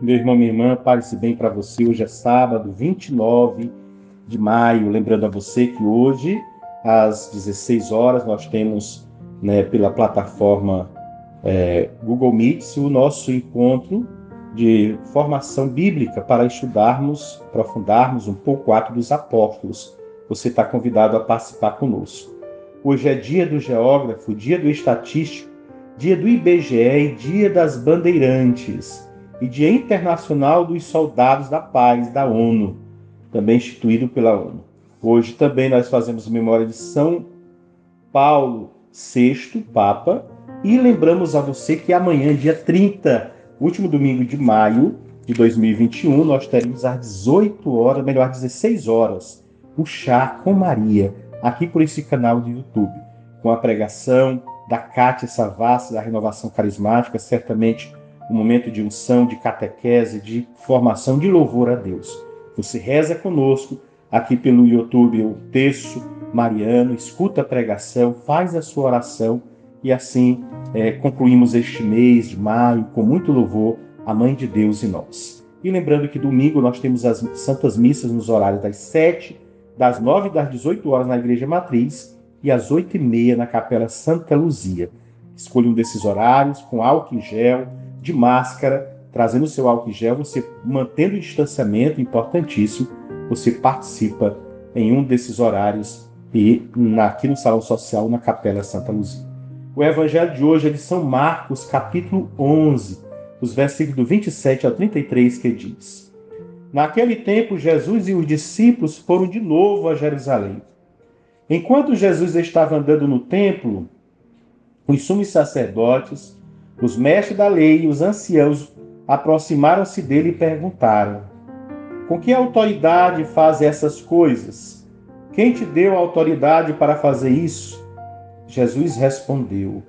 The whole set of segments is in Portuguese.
Meu irmão, minha irmã, pare-se bem para você. Hoje é sábado, 29 de maio. Lembrando a você que hoje, às 16 horas, nós temos, pela plataforma Google Meet, o nosso encontro de formação bíblica para estudarmos, aprofundarmos um pouco o Atos dos Apóstolos. Você está convidado a participar conosco. Hoje é dia do geógrafo, dia do estatístico, dia do IBGE e dia das bandeirantes. E Dia Internacional dos Soldados da Paz, da ONU, também instituído pela ONU. Hoje também nós fazemos memória de São Paulo VI, Papa, e lembramos a você que amanhã, dia 30, último domingo de maio de 2021, nós teremos às 18 horas, melhor, às 16 horas, o Chá com Maria, aqui por esse canal de YouTube, com a pregação da Kátia Savassi, da Renovação Carismática, certamente um momento de unção, de catequese, de formação, de louvor a Deus. Você reza conosco aqui pelo YouTube, o Terço Mariano, escuta a pregação, faz a sua oração e assim concluímos este mês de maio com muito louvor à Mãe de Deus e nós. E lembrando que domingo nós temos as Santas Missas nos horários das 7, das 9 e das 18 horas na Igreja Matriz e às 8h30 na Capela Santa Luzia. Escolha um desses horários com álcool em gel, de máscara, trazendo o seu álcool em gel, você mantendo o distanciamento, importantíssimo, você participa em um desses horários e aqui no Salão Social, na Capela Santa Luzia. O Evangelho de hoje é de São Marcos, capítulo 11, os versículos do 27 ao 33, que diz: Naquele tempo, Jesus e os discípulos foram de novo a Jerusalém. Enquanto Jesus estava andando no templo, os sumos sacerdotes, os mestres da lei e os anciãos aproximaram-se dele e perguntaram: Com que autoridade faz essas coisas? Quem te deu a autoridade para fazer isso? Jesus respondeu: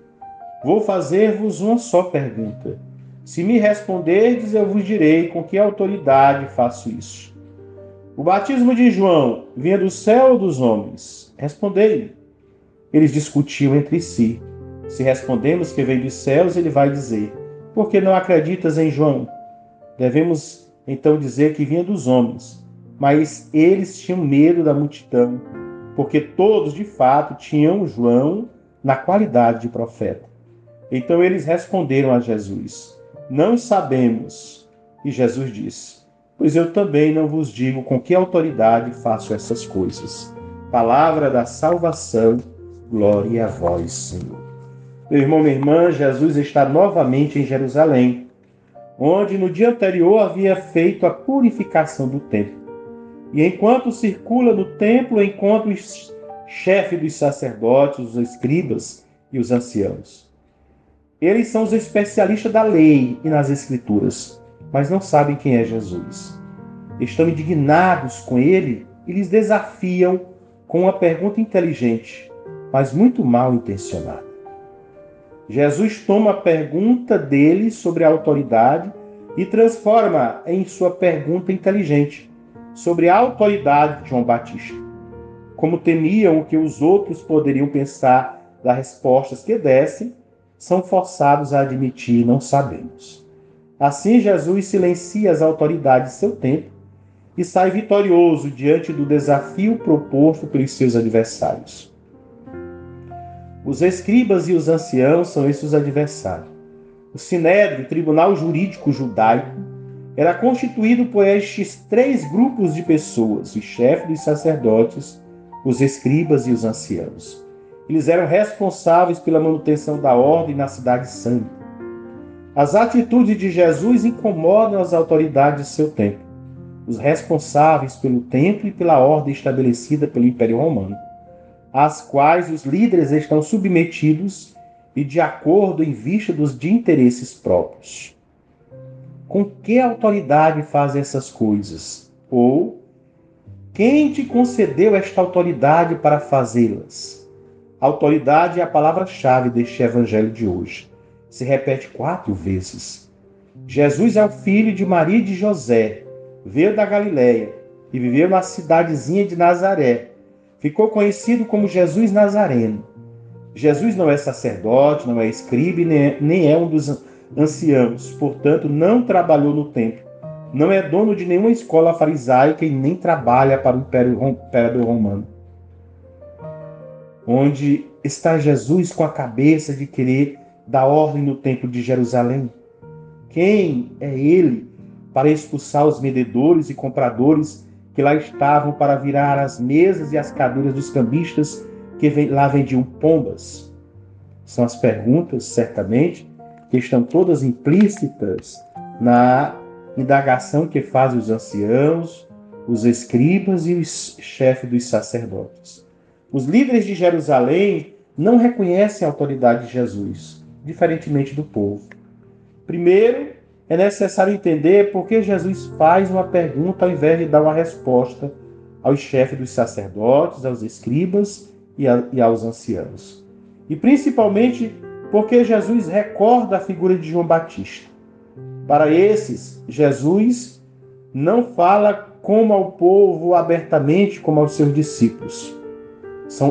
Vou fazer-vos uma só pergunta. Se me responderdes, eu vos direi com que autoridade faço isso. O batismo de João vinha do céu ou dos homens? Respondei-lhe. Eles discutiam entre si. Se respondemos que veio dos céus, ele vai dizer: Por que não acreditas em João? Devemos então dizer que vinha dos homens. Mas eles tinham medo da multidão, porque todos de fato tinham João na qualidade de profeta. Então eles responderam a Jesus: Não sabemos. E Jesus disse: Pois eu também não vos digo com que autoridade faço essas coisas. Palavra da salvação, glória a vós, Senhor. Meu irmão, minha irmã, Jesus está novamente em Jerusalém, onde no dia anterior havia feito a purificação do templo. E enquanto circula no templo, encontra o chefe dos sacerdotes, os escribas e os anciãos. Eles são os especialistas da lei e nas escrituras, mas não sabem quem é Jesus. Estão indignados com ele e lhes desafiam com uma pergunta inteligente, mas muito mal intencionada. Jesus toma a pergunta dele sobre a autoridade e transforma em sua pergunta inteligente sobre a autoridade de João Batista. Como temiam o que os outros poderiam pensar das respostas que dessem, são forçados a admitir: não sabemos. Assim, Jesus silencia as autoridades de seu tempo e sai vitorioso diante do desafio proposto pelos seus adversários. Os escribas e os anciãos são esses os adversários. O Sinédrio, tribunal jurídico judaico, era constituído por estes três grupos de pessoas: os chefes dos sacerdotes, os escribas e os anciãos. Eles eram responsáveis pela manutenção da ordem na cidade santa. As atitudes de Jesus incomodam as autoridades de seu tempo, os responsáveis pelo templo e pela ordem estabelecida pelo Império Romano, às quais os líderes estão submetidos e de acordo em vista de interesses próprios. Com que autoridade faz essas coisas? Ou, quem te concedeu esta autoridade para fazê-las? Autoridade é a palavra-chave deste evangelho de hoje. Se repete 4 vezes. Jesus é o filho de Maria e de José, veio da Galileia e viveu na cidadezinha de Nazaré. Ficou conhecido como Jesus Nazareno. Jesus não é sacerdote, não é escriba, nem é um dos anciãos, portanto, não trabalhou no templo, não é dono de nenhuma escola farisaica e nem trabalha para o imperador romano. Onde está Jesus com a cabeça de querer dar ordem no templo de Jerusalém? Quem é ele para expulsar os vendedores e compradores que lá estavam para virar as mesas e as cadeiras dos cambistas que lá vendiam pombas? São as perguntas, certamente, que estão todas implícitas na indagação que fazem os anciãos, os escribas e os chefes dos sacerdotes. Os líderes de Jerusalém não reconhecem a autoridade de Jesus, diferentemente do povo. Primeiro, é necessário entender por que Jesus faz uma pergunta ao invés de dar uma resposta aos chefes dos sacerdotes, aos escribas e aos anciãos. E principalmente porque Jesus recorda a figura de João Batista. Para esses, Jesus não fala como ao povo abertamente, como aos seus discípulos.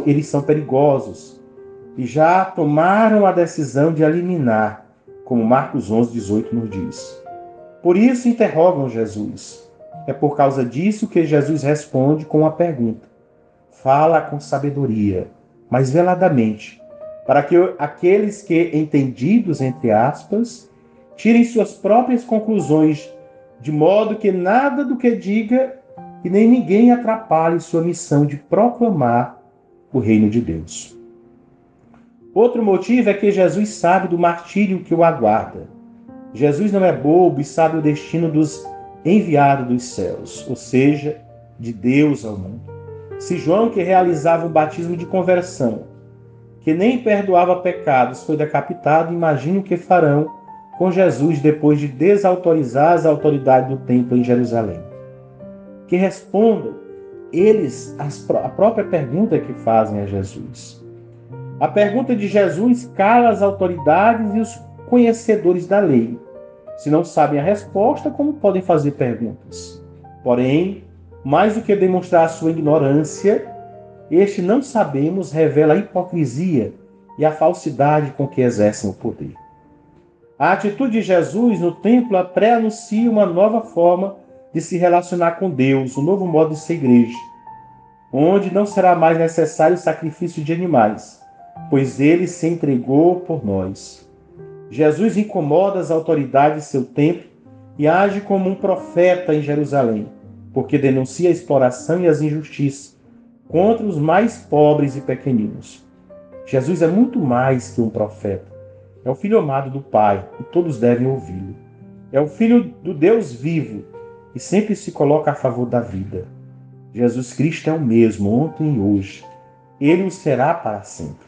Eles são perigosos e já tomaram a decisão de eliminar, como Marcos 11:18 nos diz. Por isso interrogam Jesus. É por causa disso que Jesus responde com uma pergunta. Fala com sabedoria, mas veladamente, para que aqueles que, entendidos, entre aspas, tirem suas próprias conclusões, de modo que nada do que diga e nem ninguém atrapalhe sua missão de proclamar o reino de Deus. Outro motivo é que Jesus sabe do martírio que o aguarda. Jesus não é bobo e sabe o destino dos enviados dos céus, ou seja, de Deus ao mundo. Se João, que realizava um batismo de conversão, que nem perdoava pecados, foi decapitado, imagine o que farão com Jesus depois de desautorizar as autoridades do templo em Jerusalém. Que respondam eles a própria pergunta que fazem a Jesus. A pergunta de Jesus cala as autoridades e os conhecedores da lei. Se não sabem a resposta, como podem fazer perguntas? Porém, mais do que demonstrar a sua ignorância, este não sabemos revela a hipocrisia e a falsidade com que exercem o poder. A atitude de Jesus no templo pré-anuncia uma nova forma de se relacionar com Deus, um novo modo de ser igreja, onde não será mais necessário o sacrifício de animais, pois ele se entregou por nós. Jesus incomoda as autoridades de seu templo e age como um profeta em Jerusalém, porque denuncia a exploração e as injustiças contra os mais pobres e pequeninos. Jesus é muito mais que um profeta. É o Filho amado do Pai, e todos devem ouvi-lo. É o Filho do Deus vivo, e sempre se coloca a favor da vida. Jesus Cristo é o mesmo, ontem e hoje. Ele o será para sempre.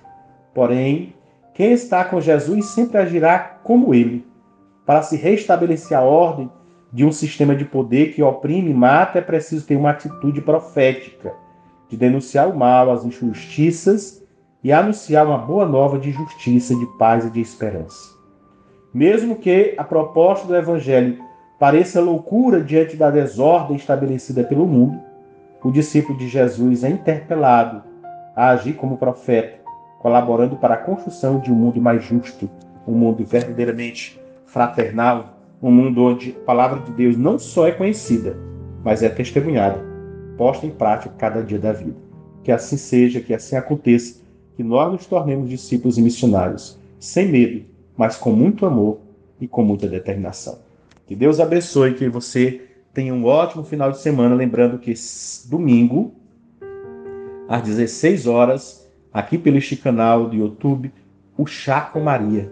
Porém, quem está com Jesus sempre agirá como ele. Para se restabelecer a ordem de um sistema de poder que oprime e mata, é preciso ter uma atitude profética, de denunciar o mal, as injustiças e anunciar uma boa nova de justiça, de paz e de esperança. Mesmo que a proposta do Evangelho pareça loucura diante da desordem estabelecida pelo mundo, o discípulo de Jesus é interpelado a agir como profeta, colaborando para a construção de um mundo mais justo, um mundo verdadeiramente fraternal, um mundo onde a palavra de Deus não só é conhecida, mas é testemunhada, posta em prática cada dia da vida. Que assim seja, que assim aconteça, que nós nos tornemos discípulos e missionários, sem medo, mas com muito amor e com muita determinação. Que Deus abençoe, que você tenha um ótimo final de semana, lembrando que domingo, às 16 horas, aqui pelo este canal do YouTube, o Chá com Maria,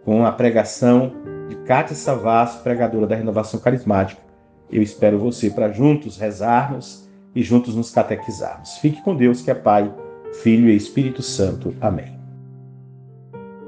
com a pregação de Cátia Savassi, pregadora da Renovação Carismática. Eu espero você para juntos rezarmos e juntos nos catequizarmos. Fique com Deus, que é Pai, Filho e Espírito Santo. Amém.